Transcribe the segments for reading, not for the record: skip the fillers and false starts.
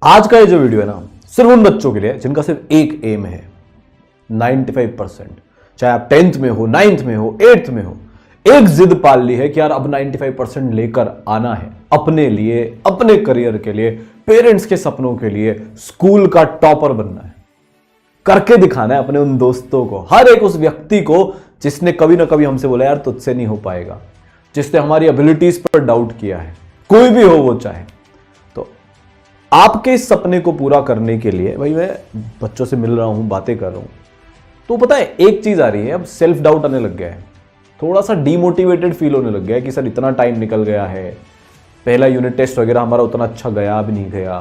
आज का ये जो वीडियो है ना, सिर्फ उन बच्चों के लिए जिनका सिर्फ एक एम है 95%। चाहे आप 10th में हो, 9th में हो, 8th में हो, एक जिद पाल ली है कि यार अब 95% लेकर आना है अपने लिए, अपने करियर के लिए, पेरेंट्स के सपनों के लिए, स्कूल का टॉपर बनना है, करके दिखाना है अपने उन दोस्तों को, हर एक उस व्यक्ति को जिसने कभी ना कभी हमसे बोला यार तुझसे नहीं हो पाएगा, जिसने हमारी एबिलिटीज पर डाउट किया है, कोई भी हो वो चाहे। तो आपके इस सपने को पूरा करने के लिए भाई मैं बच्चों से मिल रहा हूं, बातें कर रहा हूं, तो पता है एक चीज आ रही है, अब सेल्फ डाउट आने लग गया है, थोड़ा सा डीमोटिवेटेड फील होने लग गया है कि सर इतना टाइम निकल गया है, पहला यूनिट टेस्ट वगैरह हमारा उतना अच्छा गया भी नहीं गया,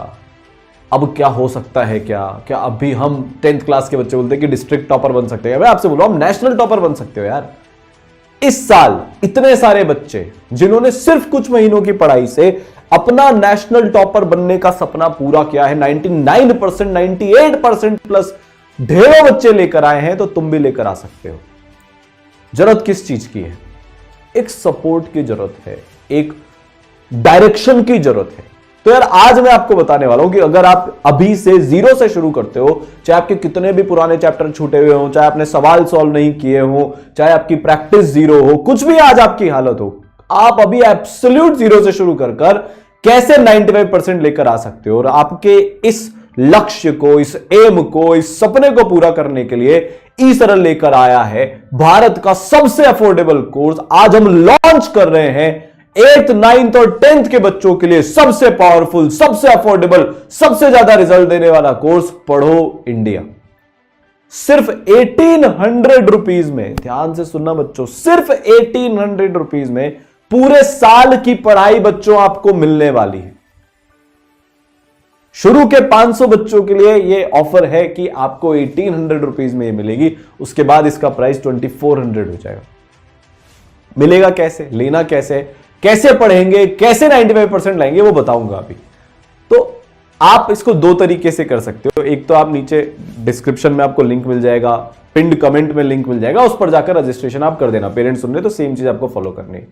अब क्या हो सकता है, क्या अभी हम 10th क्लास के बच्चे बोलते हैं कि डिस्ट्रिक्ट टॉपर बन सकते हैं। मैं आपसे बोलूं हम नेशनल टॉपर बन सकते हो यार। इस साल इतने सारे बच्चे जिन्होंने सिर्फ कुछ महीनों की पढ़ाई से अपना नेशनल टॉपर बनने का सपना पूरा किया है, 99%, 98% प्लस ढेरों बच्चे लेकर आए हैं, तो तुम भी लेकर आ सकते हो। जरूरत किस चीज की है? एक सपोर्ट की जरूरत है, एक डायरेक्शन की जरूरत है। तो यार आज मैं आपको बताने वाला हूं कि अगर आप अभी से जीरो से शुरू करते हो, चाहे आपके कितने भी पुराने चैप्टर छूटे हुए हो, चाहे आपने सवाल सॉल्व नहीं किए हो, चाहे आपकी प्रैक्टिस जीरो हो, कुछ भी आज आपकी हालत हो, आप अभी एब्सोल्यूट जीरो से शुरू कर कैसे 95% लेकर आ सकते हो। और आपके इस लक्ष्य को, इस एम को, इस सपने को पूरा करने के लिए ई सरल लेकर आया है भारत का सबसे अफोर्डेबल कोर्स। आज हम लॉन्च कर रहे हैं 8th, 9th और 10th के बच्चों के लिए सबसे पावरफुल, सबसे अफोर्डेबल, सबसे ज्यादा रिजल्ट देने वाला कोर्स पढ़ो इंडिया। सिर्फ 1800 रुपीज में, ध्यान से सुनना बच्चों, सिर्फ 1800 रुपीज में पूरे साल की पढ़ाई बच्चों आपको मिलने वाली है। शुरू के 500 बच्चों के लिए यह ऑफर है कि आपको 1800 रुपीज में ये मिलेगी, उसके बाद इसका प्राइस 2400 हो जाएगा। मिलेगा कैसे, लेना कैसे, कैसे पढ़ेंगे, कैसे 95% लाएंगे, वो बताऊंगा अभी। तो आप इसको दो तरीके से कर सकते हो। एक तो आप नीचे डिस्क्रिप्शन में आपको लिंक मिल जाएगा, पिंड कमेंट में लिंक मिल जाएगा, उस पर जाकर रजिस्ट्रेशन आप कर देना। पेरेंट्स सुन रहे तो सेम चीज आपको फॉलो करनी है।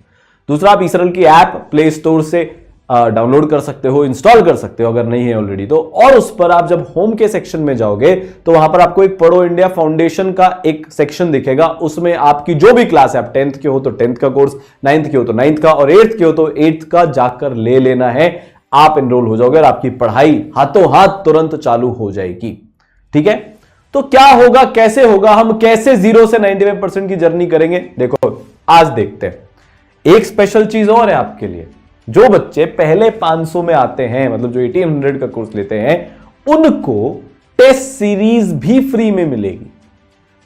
दूसरा, आप ई सरल की ऐप प्ले स्टोर से डाउनलोड कर सकते हो, इंस्टॉल कर सकते हो अगर नहीं है ऑलरेडी तो। और उस पर आप जब होम के सेक्शन में जाओगे तो वहां पर आपको एक पढ़ो इंडिया फाउंडेशन का एक सेक्शन दिखेगा। उसमें आपकी जो भी क्लास है, आप 10th के हो तो 10th का कोर्स, 9th के हो तो 9th का, और 8th के हो तो 8th का जाकर ले लेना है। आप एनरोल हो जाओगे और आपकी पढ़ाई हाथों हाथ तुरंत चालू हो जाएगी। ठीक है, तो क्या होगा, कैसे होगा, हम कैसे 0 से 95% की जर्नी करेंगे, देखो आज देखते हैं। एक स्पेशल चीज और है आपके लिए, जो बच्चे पहले 500 में आते हैं, मतलब जो 1800 का कोर्स लेते हैं, उनको टेस्ट सीरीज भी फ्री में मिलेगी।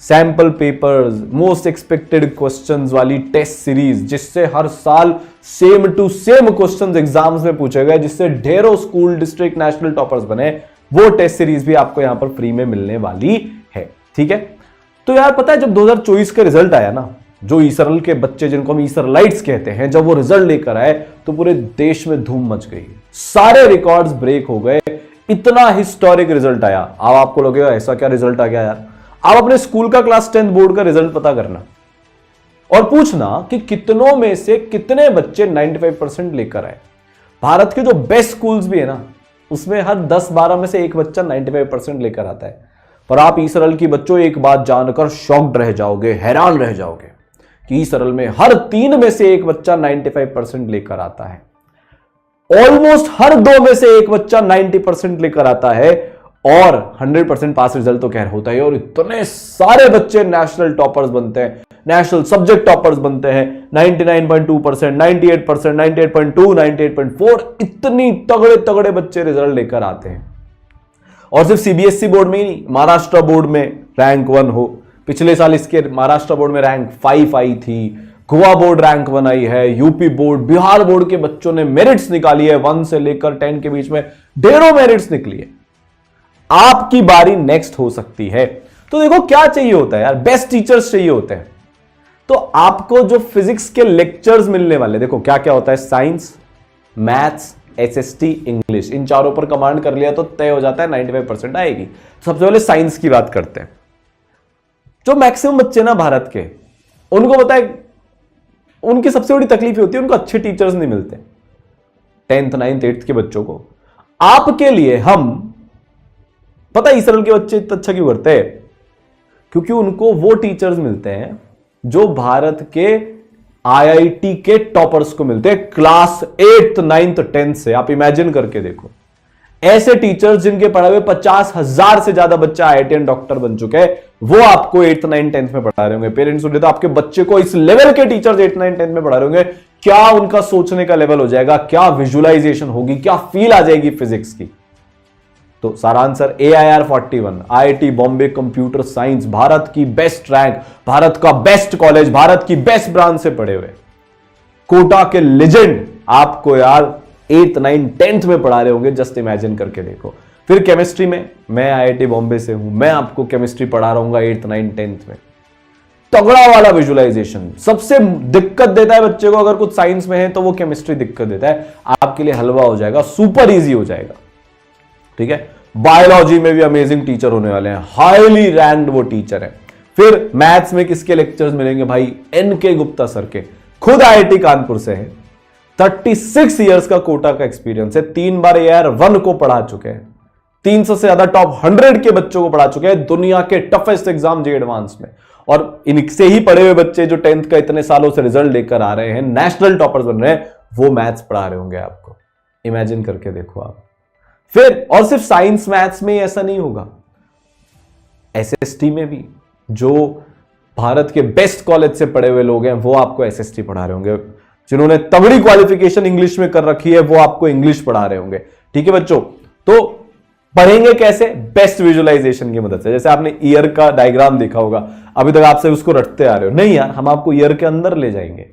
Sample papers, most expected questions वाली टेस्ट सीरीज, जिससे हर साल same to same questions exams में पूछे गए, जिससे ढेरों स्कूल, डिस्ट्रिक्ट, नेशनल टॉपर्स बने, वो टेस्ट सीरीज भी आपको यहां पर फ्री में मिलने वाली है। ठीक है, तो यार पता है जब 2024 का रिजल्ट आया ना, जो ई सरल के बच्चे, जिनको हम ई सरलाइट्स कहते हैं, जब वो रिजल्ट लेकर आए तो पूरे देश में धूम मच गई, सारे रिकॉर्ड्स ब्रेक हो गए, इतना हिस्टोरिक रिजल्ट आया। अब आपको लगेगा ऐसा क्या रिजल्ट आ गया यार। आप अपने स्कूल का क्लास 10th बोर्ड का रिजल्ट पता करना और पूछना कि कितनों में से कितने बच्चे 95% लेकर आए। भारत के जो बेस्ट स्कूल्स भी है ना, उसमें हर 10-12 में से एक बच्चा 95% लेकर आता है। पर आप ई सरल की बच्चों एक बात जानकर शॉक्ड रह जाओगे, हैरान रह जाओगे कि ई सरल में हर 3 में से एक बच्चा 95% लेकर आता है। ऑलमोस्ट हर 2 में से एक बच्चा 90% लेकर आता है, और 100% पास रिजल्ट तो खैर होता है। और इतने सारे बच्चे नेशनल टॉपर्स बनते हैं, नेशनल सब्जेक्ट टॉपर्स बनते हैं, 99.2%, 98%, 98.2, 98.4, इतनी तगड़े तगड़े बच्चे रिजल्ट लेकर आते हैं। और सिर्फ सीबीएसई बोर्ड में ही नहीं, महाराष्ट्र बोर्ड में रैंक 1 हो, पिछले साल इसके महाराष्ट्र बोर्ड में रैंक 5 आई थी, गोवा बोर्ड रैंक 1 आई है, यूपी बोर्ड, बिहार बोर्ड के बच्चों ने मेरिट्स निकाली है, 1 से लेकर 10 के बीच में ढेरों मेरिट्स निकली है। आपकी बारी नेक्स्ट हो सकती है। तो देखो क्या चाहिए होता है यार, बेस्ट टीचर्स चाहिए होते हैं। तो आपको जो फिजिक्स के लेक्चर्स मिलने वाले, देखो क्या क्या होता है, साइंस, मैथ्स, एसएसटी, इंग्लिश, इन चारों पर कमांड कर लिया तो तय हो जाता है 95% आएगी। सबसे पहले साइंस की बात करते हैं। जो मैक्सिमम बच्चे ना भारत के, उनको पता है, उनकी सबसे बड़ी तकलीफ होती है, उनको अच्छे टीचर्स नहीं मिलते। 10th, 9th, 8th के बच्चों को आपके लिए हम, पता है इसराइल के बच्चे इतना अच्छा क्यों करते हैं? क्योंकि उनको वो टीचर्स मिलते हैं जो भारत के आईआईटी के टॉपर्स को मिलते हैं क्लास 8th 9th 10th से। आप इमेजिन करके देखो, ऐसे टीचर्स जिनके पढ़े हुए 50,000 से ज्यादा बच्चा आईआईटीएन डॉक्टर बन चुके हैं, वो आपको 8th 9th 10th में पढ़ा रहे होंगे। पेरेंट्स बोले तो आपके बच्चे को इस लेवल के टीचर्स 8th 9th 10th में पढ़ा रहे होंगे, क्या उनका सोचने का लेवल हो जाएगा, क्या विजुअलाइजेशन होगी, क्या फील आ जाएगी फिजिक्स की। तो सारा answer AIR 41 IIT Bombay computer science, Bharat की बेस्ट रैंक, भारत का बेस्ट कॉलेज, भारत की बेस्ट ब्रांच से पढ़े हुए कोटा के लेजेंड आपको यार 8th 9th 10th में पढ़ा रहे होंगे। जस्ट इमेजिन करके देखो। फिर केमिस्ट्री में, मैं IIT बॉम्बे से हूं, मैं आपको केमिस्ट्री पढ़ा रहा हूं 8th 9th 10th में। तगड़ा वाला विजुअलाइजेशन। सबसे दिक्कत देता है बच्चे को, अगर कुछ साइंस में है तो वो केमिस्ट्री दिक्कत देता है। आपके लिए हलवा हो जाएगा, सुपर इजी हो जाएगा। ठीक है। बायोलॉजी में भी अमेजिंग टीचर होने वाले हैं, हाईली रैंक्ड वो टीचर है। फिर मैथ्स में किसके लेक्चर्स मिलेंगे भाई? NK गुप्ता सर के, खुद IIT कानपुर से हैं, 36 इयर्स का कोटा का एक्सपीरियंस है, 3 बार AIR 1 को पढ़ा चुके हैं, 300 से ज्यादा टॉप 100 के बच्चों को पढ़ा चुके हैं दुनिया के टफेस्ट एग्जाम जे एडवांस में। और इनसे ही पढ़े हुए बच्चे जो 10th का इतने सालों से रिजल्ट लेकर आ रहे हैं, नेशनल टॉपर्स बन रहे हैं, वो मैथ्स पढ़ा रहे होंगे आपको। इमेजिन करके देखो आप। फिर और सिर्फ साइंस मैथ्स में ऐसा नहीं होगा, SST में भी जो भारत के बेस्ट कॉलेज से पढ़े हुए लोग हैं वो आपको SST पढ़ा रहे होंगे। जिन्होंने तगड़ी क्वालिफिकेशन इंग्लिश में कर रखी है वो आपको इंग्लिश पढ़ा रहे होंगे। ठीक है बच्चों, तो पढ़ेंगे कैसे? बेस्ट विजुअलाइजेशन की मदद से। जैसे आपने ईयर का डायग्राम देखा होगा, अभी तक आपसे उसको रटते आ रहे हो, नहीं यार, हम आपको ईयर के अंदर ले जाएंगे,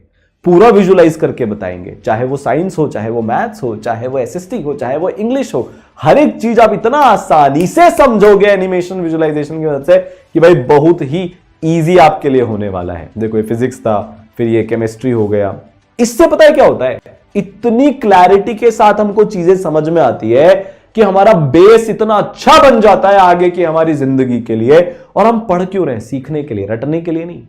पूरा विजुअलाइज करके बताएंगे। चाहे वो साइंस हो, चाहे वो मैथ्स हो, चाहे वो SST हो, चाहे वो इंग्लिश हो, हर एक चीज आप इतना आसानी से समझोगे एनिमेशन विजुअलाइजेशन की मदद से कि भाई बहुत ही इजी आपके लिए होने वाला है। देखो ये फिजिक्स था, फिर ये केमिस्ट्री हो गया। इससे पता है क्या होता है? इतनी क्लैरिटी के साथ हमको चीजें समझ में आती है कि हमारा बेस इतना अच्छा बन जाता है आगे की हमारी जिंदगी के लिए। और हम पढ़ क्यों रहे? सीखने के लिए, रटने के लिए नहीं,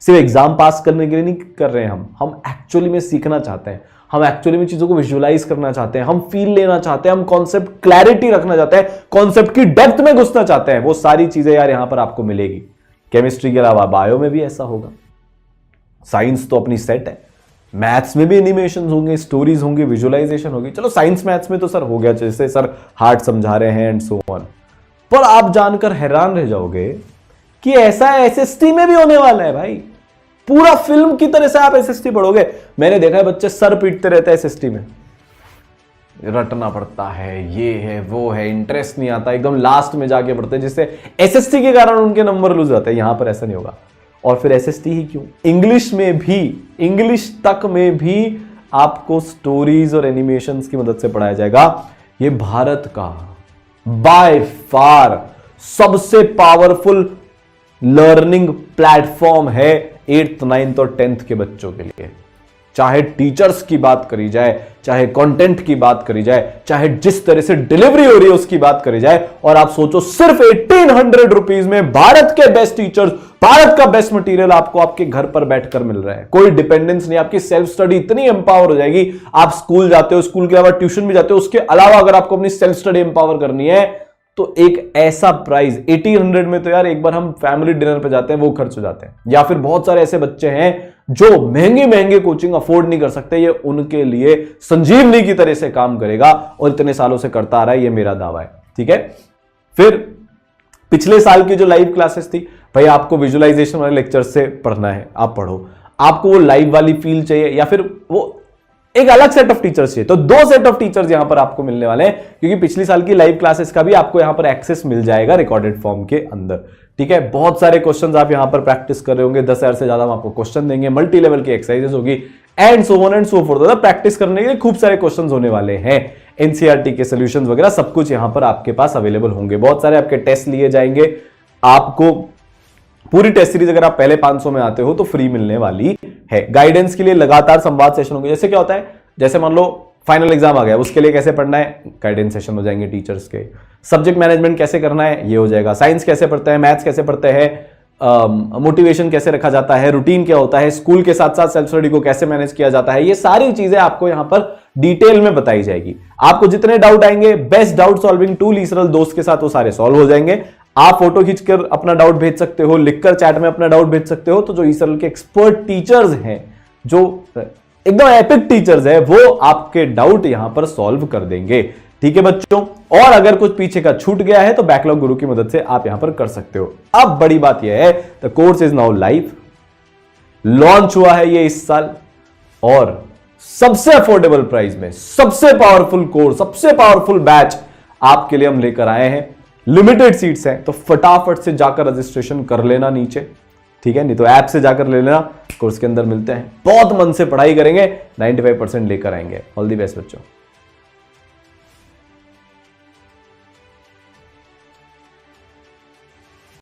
सिर्फ एग्जाम पास करने के लिए नहीं कर रहे हैं। हम एक्चुअली में सीखना चाहते हैं, हम एक्चुअली में चीजों को विजुअलाइज करना चाहते हैं, हम फील लेना चाहते हैं, हम कॉन्सेप्ट क्लैरिटी रखना चाहते हैं, कॉन्सेप्ट की डेप्थ में घुसना चाहते हैं। वो सारी चीजें यार यहां पर आपको मिलेगी। केमिस्ट्री के अलावा बायो में भी ऐसा होगा। साइंस तो अपनी सेट है, मैथ्स में भी एनिमेशन होंगे, स्टोरीज होंगी, विजुअलाइजेशन होगी। चलो साइंस मैथ्स में तो सर हो गया, जैसे सर हार्ट समझा रहे हैं एंड सो ऑन। पर आप जानकर हैरान रह जाओगे कि ऐसा SST में भी होने वाला है भाई। पूरा फिल्म की तरह से आप SST पढ़ोगे। मैंने देखा है बच्चे सर पीटते रहते हैं SST में, रटना पड़ता है, ये है वो है, इंटरेस्ट नहीं आता, एकदम लास्ट में जाके पढ़ते हैं, जिससे SST के कारण उनके नंबर लूज जाते हैं। यहां पर ऐसा नहीं होगा। और फिर SST ही क्यों, इंग्लिश में भी, इंग्लिश तक में भी आपको स्टोरीज और एनिमेशंस की मदद से पढ़ाया जाएगा। ये भारत का बाय फार सबसे पावरफुल लर्निंग प्लेटफॉर्म है 8th 9th और 10th के बच्चों के लिए। चाहे टीचर्स की बात करी जाए, चाहे कंटेंट की बात करी जाए, चाहे जिस तरह से डिलीवरी हो रही है उसकी बात करी जाए। और आप सोचो सिर्फ 1800 रुपीज में भारत के बेस्ट टीचर्स, भारत का बेस्ट मटेरियल आपको आपके घर पर बैठकर मिल रहा है। कोई डिपेंडेंस नहीं, आपकी सेल्फ स्टडी इतनी एम्पावर हो जाएगी। आप स्कूल जाते हो, स्कूल के अलावा ट्यूशन भी जाते हो, उसके अलावा अगर आपको अपनी सेल्फ स्टडी एम्पावर करनी है तो एक ऐसा प्राइस 1800 में तो यार एक बार हम फैमिली डिनर पे जाते हैं वो खर्च हो जाते हैं। या फिर बहुत सारे ऐसे बच्चे हैं जो महंगे महंगे कोचिंग अफोर्ड नहीं कर सकते, ये उनके लिए संजीवनी की तरह से काम करेगा और इतने सालों से करता आ रहा है, ये मेरा दावा है। ठीक है। फिर पिछले साल की जो लाइव क्लासेस थी, भाई आपको विजुअलाइजेशन वाले लेक्चर से पढ़ना है, आप पढ़ो। आपको वो लाइव वाली फील चाहिए या फिर वो एक अलग सेट ऑफ टीचर्स चाहिए, तो 2 सेट ऑफ टीचर्स यहां पर आपको मिलने वाले हैं, क्योंकि पिछली साल की लाइव क्लासेस का भी आपको यहां पर एक्सेस मिल जाएगा रिकॉर्डेड फॉर्म के अंदर। ठीक है। बहुत सारे क्वेश्चंस आप यहां पर प्रैक्टिस कर रहे होंगे, 10,000 से ज्यादा हम आपको क्वेश्चन देंगे, मल्टी लेवल की एक्सरसाइजेस होगी and so on and so fourth. Practice करने के लिए खूब सारे क्वेश्चन होने वाले हैं, NCERT के सोल्यूशंस वगैरह सब कुछ यहां पर आपके पास अवेलेबल होंगे। बहुत सारे आपके टेस्ट लिए जाएंगे। आपको पूरी टेस्ट सीरीज अगर आप पहले 500 में आते हो तो फ्री मिलने वाली है। गाइडेंस के लिए लगातार संवाद सेशन होंगे। जैसे क्या होता है, जैसे मान लो फाइनल एग्जाम आ गया, उसके लिए कैसे पढ़ना है, गाइडेंस सेशन हो जाएंगे टीचर्स के। सब्जेक्ट मैनेजमेंट कैसे करना है, ये हो जाएगा। साइंस कैसे पढ़ते हैं, मैथ्स कैसे पढ़ते हैं, मोटिवेशन कैसे रखा जाता है, रूटीन क्या होता है, स्कूल के साथ साथ सेल्फ स्टडी को कैसे मैनेज किया जाता है, ये सारी चीजें आपको यहां पर डिटेल में बताई जाएगी। आपको जितने डाउट आएंगे, best doubt solving tool eSaral दोस्त के साथ वो सारे सॉल्व हो जाएंगे। आप फोटो खींचकर अपना डाउट भेज सकते हो, लिखकर चैट में अपना डाउट भेज सकते हो। तो जो ईसरल के एक्सपर्ट टीचर्स हैं, जो एकदम एपिक टीचर्स है, वो आपके डाउट यहां पर सॉल्व कर देंगे। ठीक है बच्चों, और अगर कुछ पीछे का छूट गया है तो बैकलॉग गुरु की मदद से आप यहां पर कर सकते हो। अब बड़ी बात यह है, the course is now live, launch हुआ है ये इस साल, और सबसे अफोर्डेबल प्राइस में सबसे पावरफुल कोर्स, सबसे पावरफुल बैच आपके लिए हम लेकर आए हैं। लिमिटेड सीट्स हैं, तो फटाफट से जाकर रजिस्ट्रेशन कर लेना नीचे, ठीक है, नहीं तो ऐप से जाकर ले लेना। कोर्स के अंदर मिलते हैं, बहुत मन से पढ़ाई करेंगे, 95% लेकर आएंगे। ऑल दी बेस्ट बच्चों।